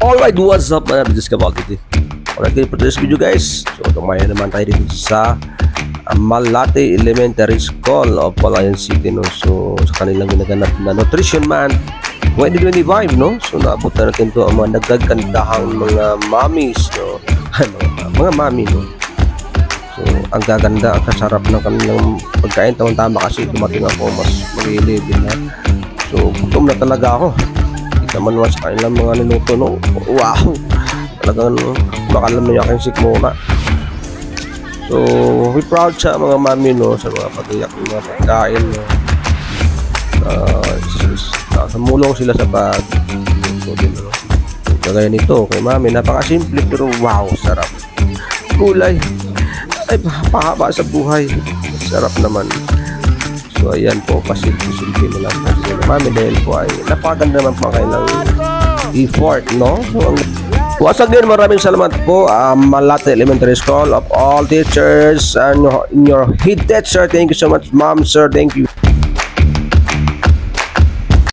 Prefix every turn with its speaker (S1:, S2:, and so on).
S1: Alright, what's up mga Bidis Cavalcade? Alright, kayo for this video guys. So, tumaya naman tayo dito sa Malate Elementary School of Palayan City, no? So, sa kanilang ginaganap na Nutrition Month 2025, no? So, naabot na natin to ang mga nagagandahang mga mommies, no? Mga mami, no? So, ang gaganda, ang kasarap ng kanilang pagkain. Tama kasi dumating ako, mas mag-11 na. So, gutom na talaga ako. Naman naman sa kanilang mga niluto, no? Wow! Talagang makalam na yung aking sikmura. So, we proud sa mga mami, no? Sa mga pag-iyak ng mga pagkain, no? Samulong sila sa pag-luto din, no? Kagaya nito, kay mami, napakasimple pero wow, sarap. Gulay ay pahaba sa buhay. Sarap naman. So ayan po, pasilpi-silpi na lang kasi mami dahil po ay napakaganda naman po kailang effort, no? So once again, maraming salamat po Malate Elementary School of all teachers and your head teacher. Thank you so much, ma'am, sir. Thank you.